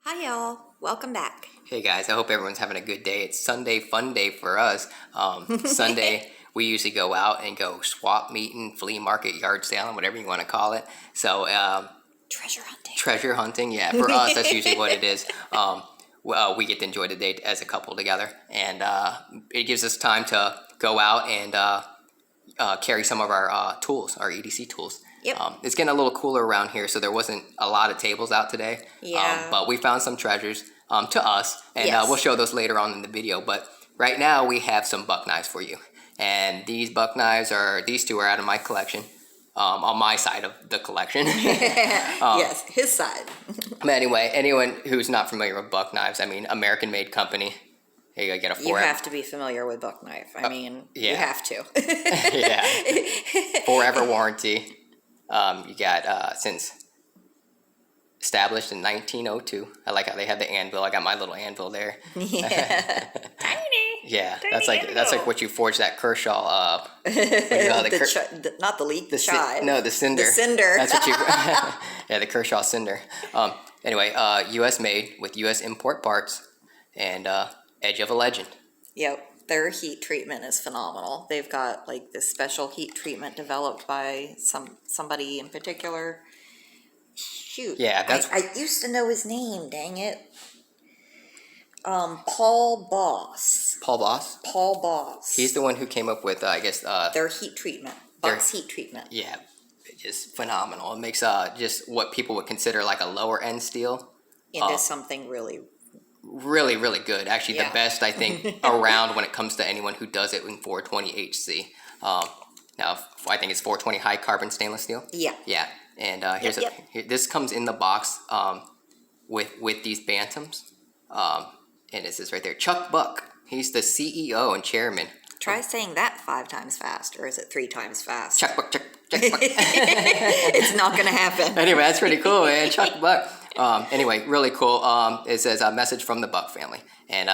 Hi y'all, welcome back. Hey guys, I hope everyone's having a good day. It's Sunday fun day for us. Sunday we usually go out and go swap meeting, flea market, yard sale, whatever you want to call it. So Treasure hunting. treasure hunting, yeah, for us that's usually what it is. We get to enjoy the day as a couple together, and it gives us time to go out and carry some of our tools, our EDC tools. Yep. It's getting a little cooler around here, so there wasn't a lot of tables out today. Yeah. But we found some treasures to us, and Yes. we'll show those later on in the video. But right now we have some buck knives for you, and these buck knives these two are out of my collection, on my side of the collection. Yes, his side. But anyway, anyone who's not familiar with buck knives, I mean, American-made company. Here you get a You forever. have to be familiar with buck knife. I mean, yeah. you have to. Yeah, forever warranty. You got since established in 1902. I like how they have the anvil. I got my little anvil there. Yeah. Tiny. Yeah, Tiny that's anvil. like what you forge that Kershaw up. Not the leek, the chive. No, the cinder. The cinder. That's what you. Yeah, the Kershaw cinder. Anyway, U.S. made with U.S. import parts, and edge of a legend. Yep. Their heat treatment is phenomenal. They've got like this special heat treatment developed by somebody in particular. Shoot. Yeah, that's. I used to know his name, dang it. Paul Boss. Paul Boss. Paul Boss. He's the one who came up with, I guess. Their heat treatment. Boss heat treatment. Yeah, just phenomenal. It makes just what people would consider like a lower end steel Into something really. really, really good. Actually, Yeah. the best I think around when it comes to anyone who does it in 420 HC. Now I think it's 420 high carbon stainless steel. Yeah. Yeah, and here's Yep. this comes in the box with these Bantams, and it says right there, Chuck Buck. He's the CEO and chairman. Try saying that 5 times fast, or is it 3 times fast? Chuck Buck. It's not going to happen. Anyway, that's pretty cool, man. Chuck Buck. Anyway, really cool. It says a message from the Buck family, and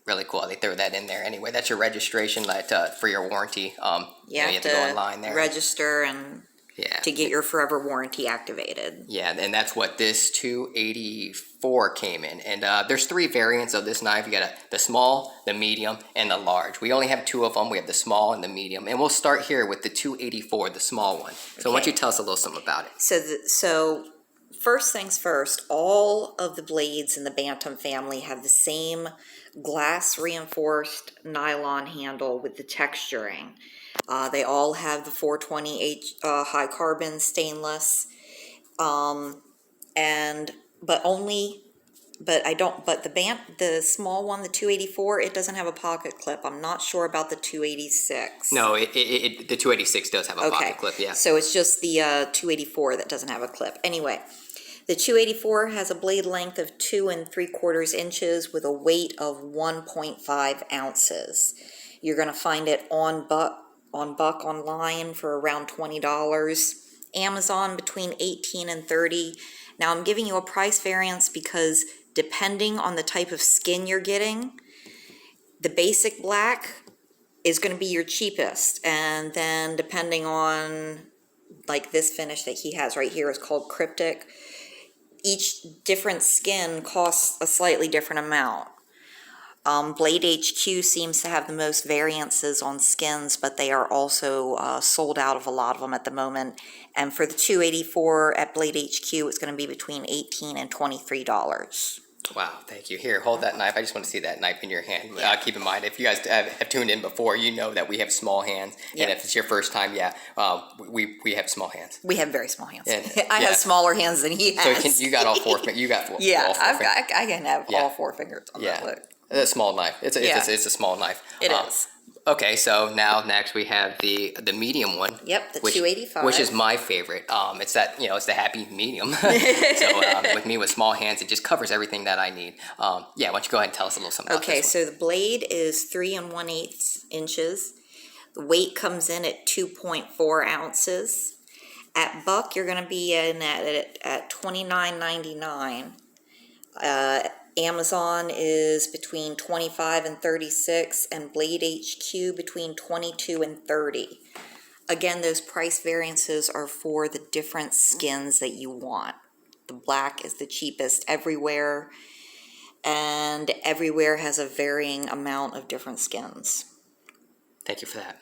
really cool. They throw that in there. Anyway, that's your registration for your warranty. You have to go online there. Register and to get your forever warranty activated. Yeah, and that's what this 284 came in. And there's 3 variants of this knife. You got the small, the medium, and the large. We only have 2 of them. We have the small and the medium. And we'll start here with the 284, the small one. So why don't you tell us a little something about it? So first things first, all of the blades in the Bantam family have the same glass reinforced nylon handle with the texturing. They all have the 420 high carbon stainless, but the small one, the 284, it doesn't have a pocket clip. I'm not sure about the 286. No, the 286 does have a pocket clip, yeah. So it's just the 284 that doesn't have a clip. Anyway, the 284 has a blade length of 2 3/4 inches with a weight of 1.5 ounces. You're going to find it on Buck online for around $20. Amazon between $18 and $30. Now I'm giving you a price variance because depending on the type of skin you're getting, the basic black is going to be your cheapest, and then depending on like this finish that he has right here is called cryptic. Each different skin costs a slightly different amount. Blade HQ seems to have the most variances on skins, but they are also sold out of a lot of them at the moment. And for the 284 at Blade HQ, it's going to be between $18 and $23. Wow, thank you. Here, hold that knife. I just want to see that knife in your hand. Keep in mind, if you guys have tuned in before, you know that we have small hands. Yeah. And if it's your first time, we have small hands. We have very small hands. And, I have smaller hands than he has. So you got all 4 fingers. You got 4. Yeah, all 4 fingers. I can have all 4 fingers on that look. It's a small knife. It's a small knife. It is. Okay, so next we have the medium one. Yep, the 285. Which is my favorite. It's it's the happy medium. So with me with small hands, it just covers everything that I need. Why don't you go ahead and tell us a little something about this one. So the blade is 3 1/8 inches. The weight comes in at 2.4 ounces. At Buck, you're going to be in at $29.99. Amazon is between $25 and $36, and Blade HQ between $22 and $30. Again, those price variances are for the different skins that you want. The black is the cheapest everywhere, and everywhere has a varying amount of different skins. Thank you for that.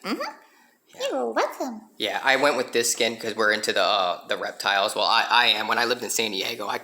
You're welcome. Yeah, I went with this skin because we're into the reptiles. Well, I am. When I lived in San Diego, I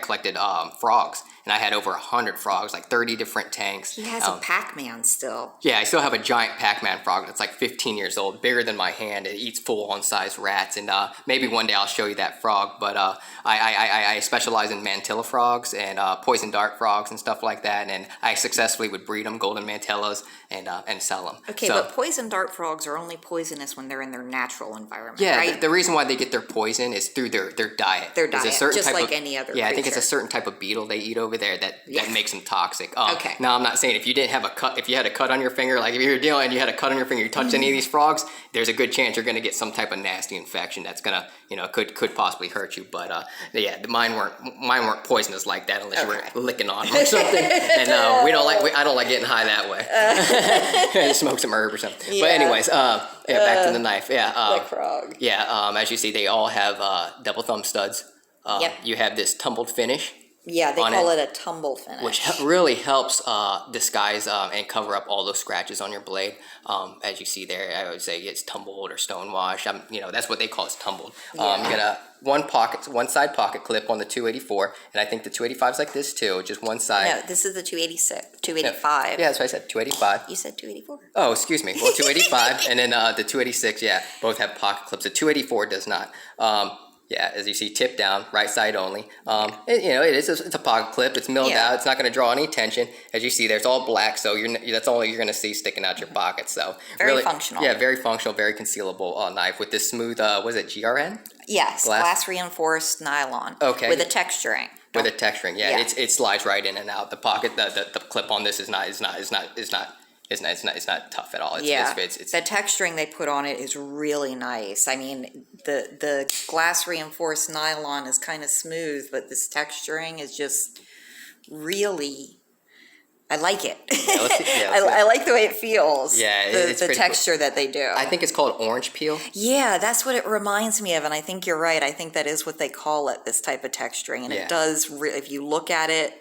collected frogs, and I had over 100 frogs, like 30 different tanks. He has a Pac-Man still. Yeah, I still have a giant Pac-Man frog that's like 15 years old, bigger than my hand. It eats full-on size rats, and maybe one day I'll show you that frog. But I specialize in mantilla frogs and poison dart frogs and stuff like that, and I successfully would breed them, golden mantillas, and sell them. Okay, So, but poison dart frogs are only poisonous when they're in their natural environment, yeah, right? the reason why they get their poison is through their diet. Their There's a diet, certain just type like of, any other I think it's a creature. certain type of beetle they eat over there that makes them toxic. Okay. Now, I'm not saying if you didn't have a cut, if you had a cut on your finger, like if you were dealing and you had a cut on your finger, you touched any of these frogs, there's a good chance you're going to get some type of nasty infection that's going to, could possibly hurt you. But yeah, mine weren't poisonous like that unless you were licking on them or something. And I don't like getting high that way. Smoke some herb or something. Yeah. But anyways, back to the knife. Yeah. Like frog. Yeah, as you see, they all have double thumb studs. Yep. You have this tumbled finish, Yeah, they call it a tumble finish. which really helps disguise and cover up all those scratches on your blade. As you see there, I would say it's tumbled or stonewash. That's what they call it, tumbled. You got a one side pocket clip on the 284, and I think the 285 is like this too, just one side. No, this is the 286, 285. Yeah, that's what I said, 285. You said 284. Oh, excuse me. Well, 285 and then the 286, yeah, both have pocket clips. The 284 does not. Yeah, as you see, tip down, right side only. It's a pocket clip. It's milled out. It's not going to draw any attention. As you see, there, it's all black, so that's all you're going to see sticking out your pocket. So Very functional. Yeah, very functional, very concealable knife with this smooth. Was it GRN? Yes, glass reinforced nylon. Okay. With a texturing. With a texturing, yeah. It slides right in and out. The pocket, the clip on this is not tough at all. It's the texturing they put on it is really nice. I mean, the glass reinforced nylon is kind of smooth, but this texturing is just really, I like it. I like the way it feels. Yeah, it's the pretty texture that they do. I think it's called orange peel. Yeah, that's what it reminds me of, and I think you're right. I think that is what they call it, this type of texturing, and it does. If you look at it,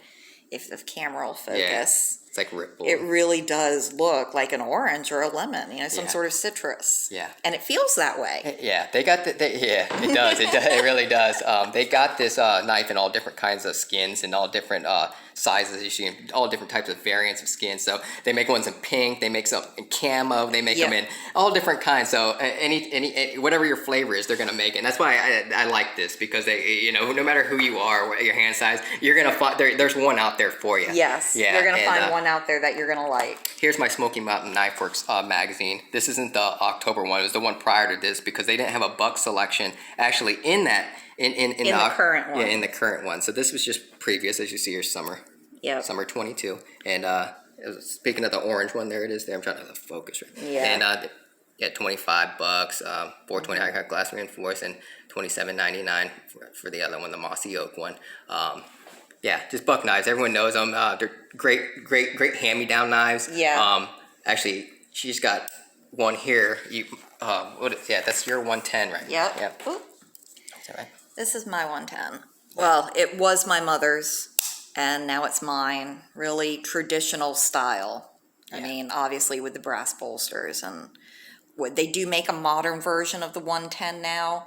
if the camera will focus. It's like ripple. It really does look like an orange or a lemon, some sort of citrus. Yeah. And it feels that way. Yeah, they got it does. It really does. They got this knife in all different kinds of skins and all different sizes. You see all different types of variants of skin. So they make ones in pink, they make some in camo, they make them in all different kinds. So any whatever your flavor is, they're gonna make it. And that's why I like this, because they, no matter who you are, what your hand size, you're gonna find there's one out there for you. Yes. Yeah. You're gonna find one out there that you're gonna like. Here's my Smoky Mountain Knife Works magazine. This isn't the October one. It was the one prior to this, because they didn't have a buck selection actually in that in the current one. Yeah, in the current one. So this was just previous, as you see here, summer. Yeah. Summer 22. And speaking of the orange one, there it is. There, I'm trying to focus. Right? Yeah. And $25, 420 high cut glass reinforced, and $27.99 for the other one, the mossy oak one. Yeah, just buck knives. Everyone knows them. They're great hand-me-down knives. Yeah. Actually, she's got one here. That's your 110, right? Yep. Yep. Oop. Is that right? This is my 110. Well, it was my mother's, and now it's mine. Really traditional style. I mean, obviously with the brass bolsters, and they do make a modern version of the 110 now.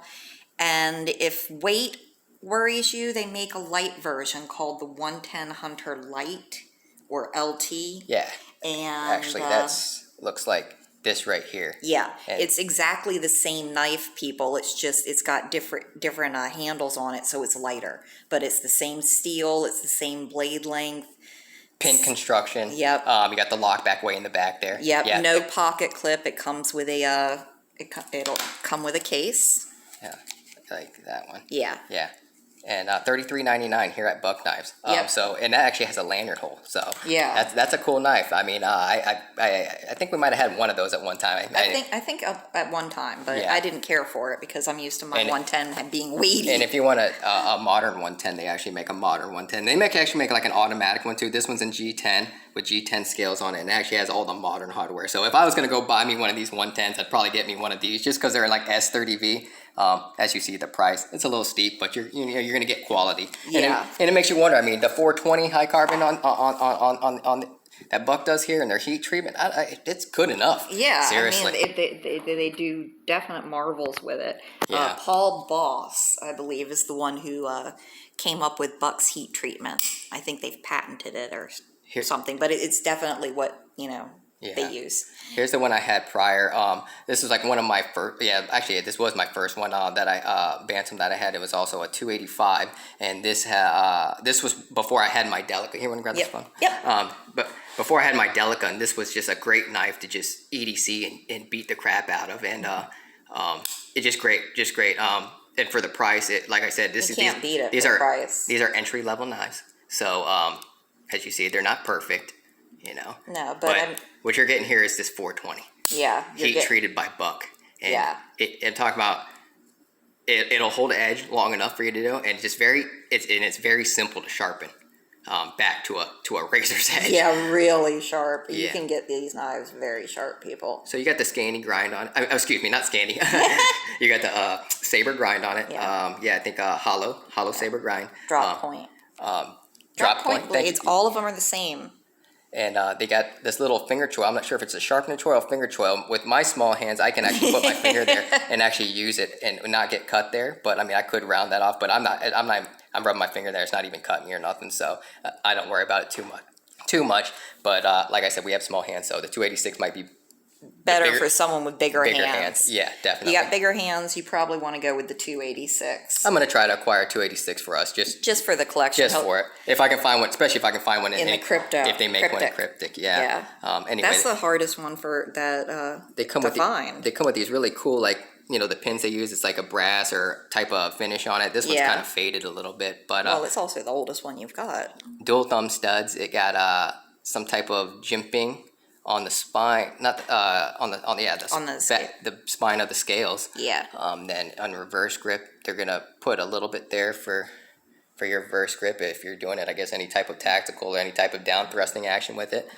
And if weight worries you, they make a light version called the 110 Hunter Light, or LT. Yeah. And actually, looks like this right here. Yeah, And it's exactly the same knife, people. It's just it's got different handles on it, so it's lighter. But it's the same steel. It's the same blade length. pin construction. Yep. You got the lock back way in the back there. Yep. Yeah. No pocket clip. It comes with a it'll come with a case. Yeah. Like that one. Yeah. Yeah. And $33.99 here at Buck Knives. Yep. And that actually has a lanyard hole. So Yeah. that's a cool knife. I mean, I think we might have had one of those at one time. I think at one time, but Yeah. I didn't care for it because I'm used to my And- 110 being weighty. And if you want a modern 110, they actually make a modern 110. They actually make like an automatic one too. This one's in G10 with G10 scales on it, and it actually has all the modern hardware. So if I was going to go buy me one of these 110s, I'd probably get me one of these just because they're like S30V. As you see, the price, it's a little steep, but you're going to get quality. Yeah. And it makes you wonder. I mean, the 420 high carbon on that Buck does here, and their heat treatment, it's good enough. Yeah, Seriously. I mean, they do definite marvels with it. Yeah. Paul Boss, I believe, is the one who came up with Buck's heat treatment. I think they've patented it or something, but it's definitely what, they use. Here's the one I had prior. This was like one of my first. Yeah, actually, this was my first one that I Bantam that I had. It was also a 285, and this was before I had my Delica. Here, want to grab this one? Yep. But before I had my Delica, and this was just a great knife to just EDC and beat the crap out of, and it's just great, and for the price, like I said, These are entry level knives. So as you see, they're not perfect, No, but what you're getting here is this 420. Yeah. Heat treated by Buck. And I'm talking about it'll hold edge long enough for you to do, and it's very simple to sharpen back to a razor's edge. Yeah, really sharp. You can get these knives very sharp, people. So you got the Scandi grind on it. Excuse me, not Scandi. You got the saber grind on it. Yeah. I think hollow saber grind. Drop point. Drop point blades. All of them are the same. And they got this little finger choil. I'm not sure if it's a sharpening choil or finger choil. With my small hands, I can actually put my finger there and actually use it and not get cut there. But I mean, I could round that off. But I'm rubbing my finger there. It's not even cutting me or nothing. So I don't worry about it too much. But like I said, we have small hands, so the 286 might be better for someone with bigger hands. Yeah, definitely. You got bigger hands, you probably want to go with the 286. I'm going to try to acquire 286 for us, just for the collection. Just for it. If I can find one, especially if I can find one in the crypto. If they make one in cryptic, yeah. Anyway, that's the hardest one for that they come to with find. They come with these really cool, like, the pins they use, it's like a brass or type of finish on it. This one's kind of faded a little bit, but well, it's also the oldest one you've got. Dual thumb studs. It got some type of jimping on the spine, not the spine of the scales. Yeah. Then on reverse grip, they're gonna put a little bit there for your reverse grip if you're doing it. I guess any type of tactical or any type of down thrusting action with it.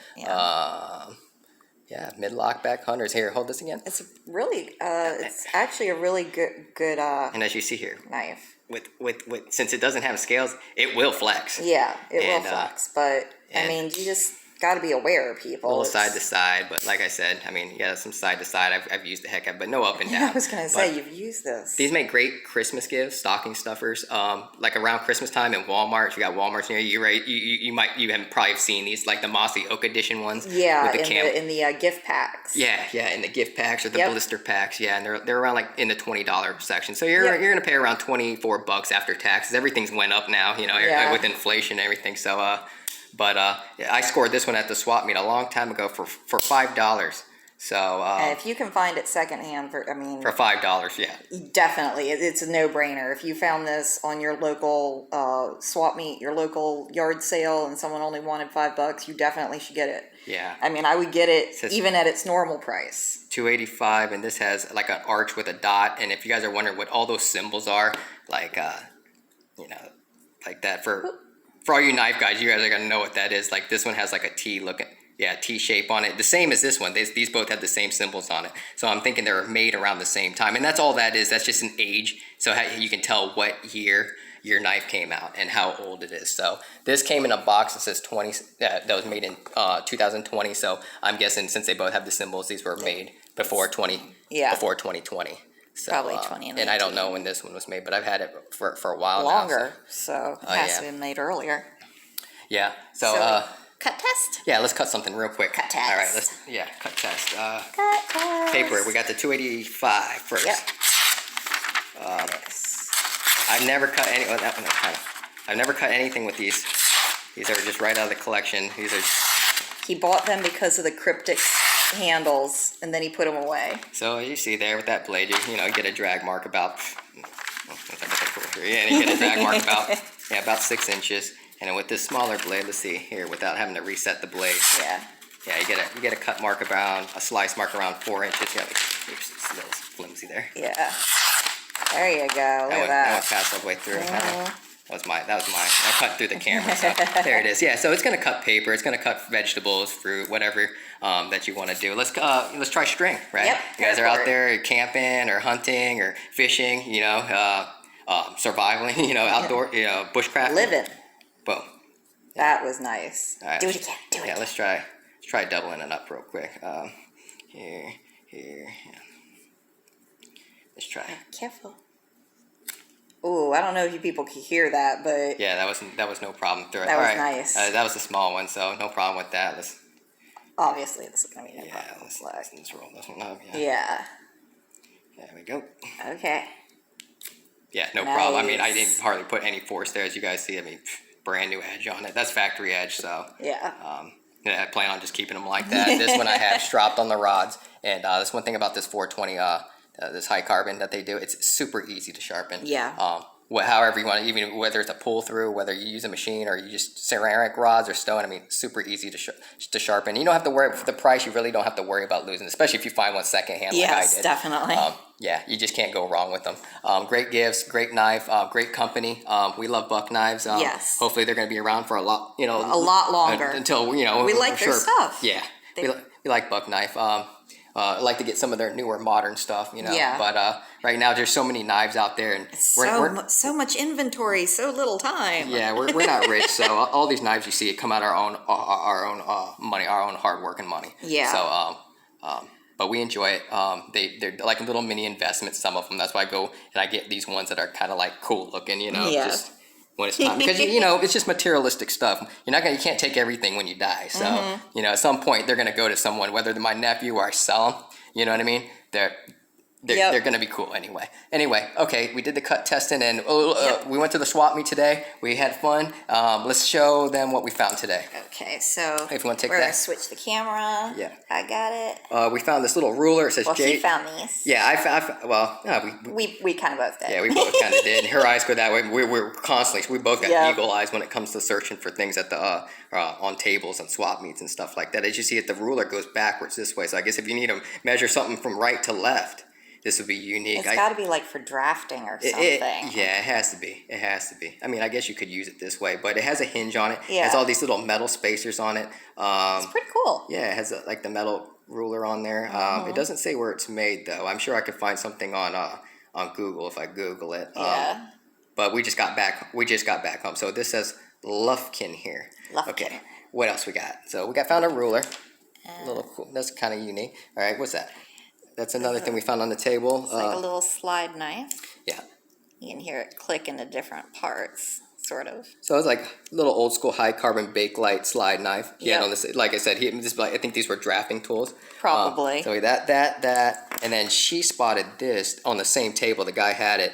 Mid lock back hunters. Here, hold this again. It's really, it's actually a really good. And as you see here, knife. With since it doesn't have scales, it will flex. Yeah, it will flex. But I mean, you just got to be aware, people. A little side to side, but like I said, I mean, some side to side. I've used the heck out, but no up and down. I was gonna say you've used this. These make great Christmas gifts, stocking stuffers. Like around Christmas time in Walmart, if you got Walmarts near you, right? You have probably seen these, like the Mossy Oak edition ones. Yeah, with in the gift packs. Yeah, in the gift packs or the blister packs. Yeah, and they're around like in the $20 section. So you're gonna pay around $24 after taxes. Everything's went up now, with inflation and everything. So But I scored this one at the swap meet a long time ago for $5. So and if you can find it secondhand for $5, yeah, definitely, it's a no-brainer. If you found this on your local swap meet, your local yard sale, and someone only wanted $5, you definitely should get it. Yeah, I mean, I would get it even at its normal price. $285, and this has like an arch with a dot. And if you guys are wondering what all those symbols are, like like that for all you knife guys, you guys are gonna know what that is. Like this one has like a T T shape on it, the same as this one. These both have the same symbols on it. So I'm thinking they were made around the same time, and that's all that is. That's just an age, so you can tell what year your knife came out and how old it is. So this came in a box that says 20. That was made in 2020. So I'm guessing since they both have the symbols, these were made before 2020. So, probably 2019. And I don't know when this one was made, but I've had it for a while longer, now. So it has to be made earlier. Yeah. So cut test? Yeah, let's cut something real quick. Cut test. All right, cut test. Cut test. Paper. We got the 285 first. Yep. I've never cut any. Oh, that one I've never cut anything with these. These are just right out of the collection. He bought them because of the cryptic handles, and then he put them away. So you see there with that blade, you get a drag mark about. You get a drag mark about 6 inches. And then with this smaller blade, let's see here, without having to reset the blade. Yeah. Yeah, you get a cut mark around, a slice mark around 4 inches. Yeah, it's a little flimsy there. Yeah. There you go. Look at that. That one passed all the way through. That was mine. I cut through the camera, so there it is. Yeah, so it's gonna cut paper. It's gonna cut vegetables, fruit, whatever that you want to do. Let's try string, right? Yep. You guys are out there camping or hunting or fishing, surviving, outdoor, bushcraft. Living. Boom. That was nice. All right, Do it again. Do it. Yeah, let's try doubling it up real quick. Here. Yeah. Let's try. Careful. Ooh, I don't know if you people can hear that, but Yeah, that was no problem. Through it. That All was right. nice. That was a small one, so no problem with that. obviously this is gonna be no Yeah, problem. let's roll this one up. Yeah. Yeah. There we go. Okay. Yeah, no problem. I mean, I Nice. didn't hardly put any force there, as you guys see. I mean, brand new edge on it. That's factory edge, so Yeah. yeah, I plan on just keeping them like that. This one I have stropped on the rods, and that's one thing about this 420, this high carbon that they do. It's super easy to sharpen. Yeah. However you want to, even whether it's a pull through, whether you use a machine or you just ceramic rods or stone. I mean, super easy to sharpen. You don't have to worry for the price. You really don't have to worry about losing, especially if you find one secondhand like I Yes, did. definitely. Yeah, you just can't go wrong with them. Great gifts, great knife, great company. We love Buck knives. Yes. Hopefully they're going to be around for a lot longer. until We like their stuff. Yeah, we like Buck knife. I like to get some of their newer modern stuff, Yeah. But right now there's so many knives out there, and So much inventory, so little time. yeah, we're not rich, so all these knives you see come out our own money, our own hard work and money. Yeah. So but we enjoy it. They're like little mini investments. Some of them. That's why I go and I get these ones that are kind of like cool looking. Yeah. Just when it's time, because it's just materialistic stuff. You can't take everything when you die. So at some point they're gonna go to someone, whether they're my nephew or I sell them. You know what I mean? They're going to be cool anyway. Anyway, okay, we did the cut testing, and we went to the swap meet today. We had fun. Let's show them what we found today. Okay, so If you want to take we're that. gonna switch the camera. Yeah. I got it. We found this little ruler. It says Well, J. she found these. Yeah, We kind of both did. yeah, we both kind of did. Her eyes go that way. We're constantly. We both got eagle eyes when it comes to searching for things at the on tables and swap meets and stuff like that. As you see it, the ruler goes backwards this way. So I guess if you need to measure something from right to left, this would be unique. It's got to be like for drafting or something. Yeah, it has to be. It has to be. I mean, I guess you could use it this way, but it has a hinge on it. Yeah. It has all these little metal spacers on it. It's pretty cool. Yeah, it has like the metal ruler on there. It doesn't say where it's made though. I'm sure I could find something on Google if I Google it. Yeah. But we just got back home. So this says Lufkin here. Lufkin. Okay. What else we got? So we found a ruler. A little cool. That's kind of unique. All right, what's that? That's another thing we found on the table. It's like a little slide knife. Yeah. You can hear it click into different parts, sort of. So it's like a little old school high carbon Bakelite slide knife. Yeah. Yep. On this, like I said, I think these were drafting tools. Probably. So that, and then she spotted this on the same table. The guy had it.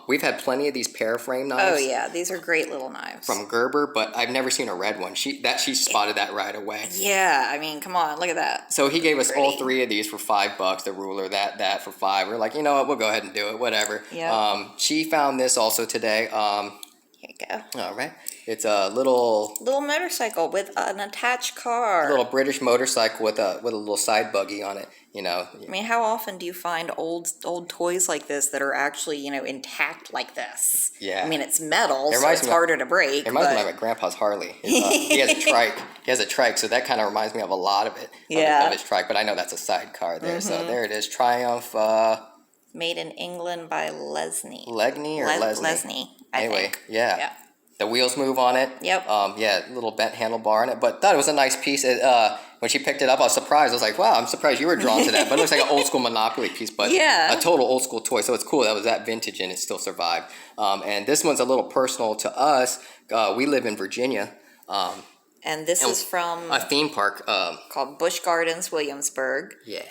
We've had plenty of these pear frame knives. Oh yeah, these are great little knives. From Gerber, but I've never seen a red one. She spotted that right away. Yeah, I mean, come on, look at that. So he gave us all Pretty. 3 of these for $5. The ruler, that for $5. We're like, you know what? We'll go ahead and do it. Whatever. Yeah. She found this also today. Here you go. All right. It's a little Motorcycle with an attached car. little British motorcycle with a little side buggy on it. I mean, how often do you find old toys like this that are actually, intact like this? Yeah. I mean, it's metal, It so reminds it's me of- harder to break. It reminds me but- of my grandpa's Harley. He has a trike. He has a trike, so that kind of reminds me of a lot of it. Yeah. Of his trike, but I know that's a sidecar there. So there it is. Triumph. Made in England by Lesney. Legny or Lesney? Lesney, I Anyway, think. yeah. Yeah. The wheels move on it. Yep. Yeah, little bent handlebar on it. But thought it was a nice piece. When she picked it up, I was surprised. I was like, wow, I'm surprised you were drawn to that. But it looks like an old school Monopoly piece, but Yeah. a total old school toy. So it's cool that was that vintage and it still survived. And this one's a little personal to us. We live in Virginia. And this is from A theme park. called Busch Gardens, Williamsburg. Yeah.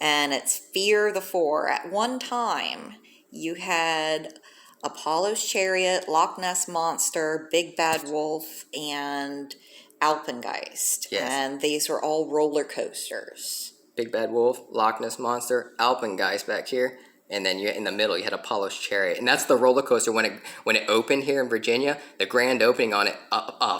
And it's Fear the Four. At one time, you had Apollo's Chariot, Loch Ness Monster, Big Bad Wolf, and Alpengeist. Yes. And these were all roller coasters. Big Bad Wolf, Loch Ness Monster, Alpengeist back here. And then in the middle, you had Apollo's Chariot. And that's the roller coaster when it opened here in Virginia. The grand opening on it,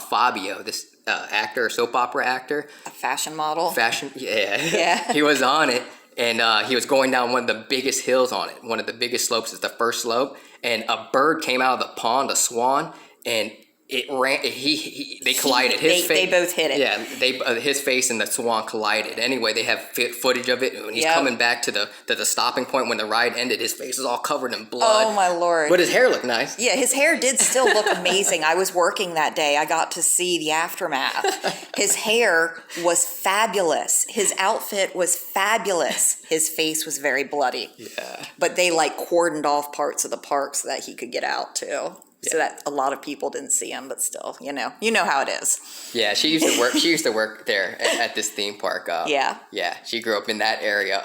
Fabio, this actor, soap opera actor. A fashion model. Yeah. He was on it. And he was going down one of the biggest hills on it. One of the biggest slopes is the first slope. And a bird came out of the pond, a swan, and it ran. They collided. They both hit it. Yeah, his face and the swan collided. Anyway, they have footage of it when he's coming back to the stopping point when the ride ended. His face is all covered in blood. Oh my Lord! But his hair looked nice. Yeah, his hair did still look amazing. I was working that day. I got to see the aftermath. His hair was fabulous. His outfit was fabulous. His face was very bloody. Yeah. But they like cordoned off parts of the park so that he could get out too. So that a lot of people didn't see him, but still, you know how it is. Yeah, she used to work. She used to work there at this theme park. Yeah. Yeah, she grew up in that area.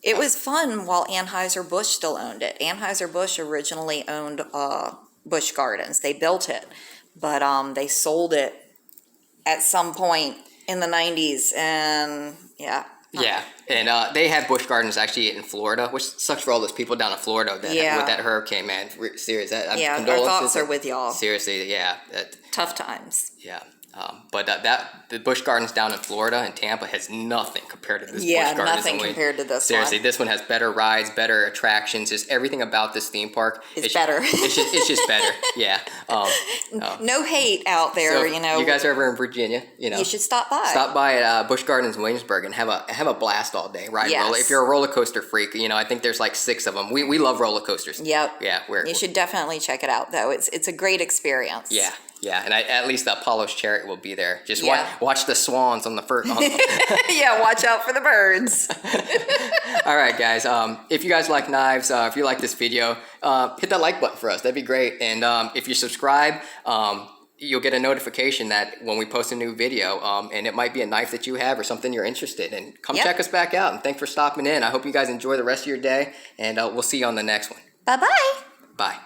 It was fun while Anheuser-Busch still owned it. Anheuser-Busch originally owned Busch Gardens. They built it, but they sold it at some point in the 90s, and yeah. Yeah, and they have Busch Gardens actually in Florida, which sucks for all those people down in Florida with that hurricane, man. Serious. Yeah, our thoughts are with y'all. Seriously, yeah. Tough times. Yeah. But the Busch Gardens down in Florida and Tampa has nothing compared to this Busch Gardens. Yeah, nothing compared to this Seriously, one. this one has better rides, better attractions, just everything about this theme park. It's better. It's just better, yeah. No hate out there, so you know. You guys are ever in Virginia, you should stop by. Stop by at Busch Gardens in Williamsburg and have a blast all day. Yes. If you're a roller coaster freak, I think there's like 6 of them. We love roller coasters. Yep. Yeah, you should definitely check it out, though. It's a great experience. Yeah. Yeah, and at least Apollo's Chariot will be there. Just watch the swans on the first. Yeah, watch out for the birds. All right, guys. If you guys like knives, if you like this video, hit that like button for us. That'd be great. And if you subscribe, you'll get a notification that when we post a new video, and it might be a knife that you have or something you're interested in. Come check us back out. And thanks for stopping in. I hope you guys enjoy the rest of your day, and we'll see you on the next one. Bye-bye. Bye.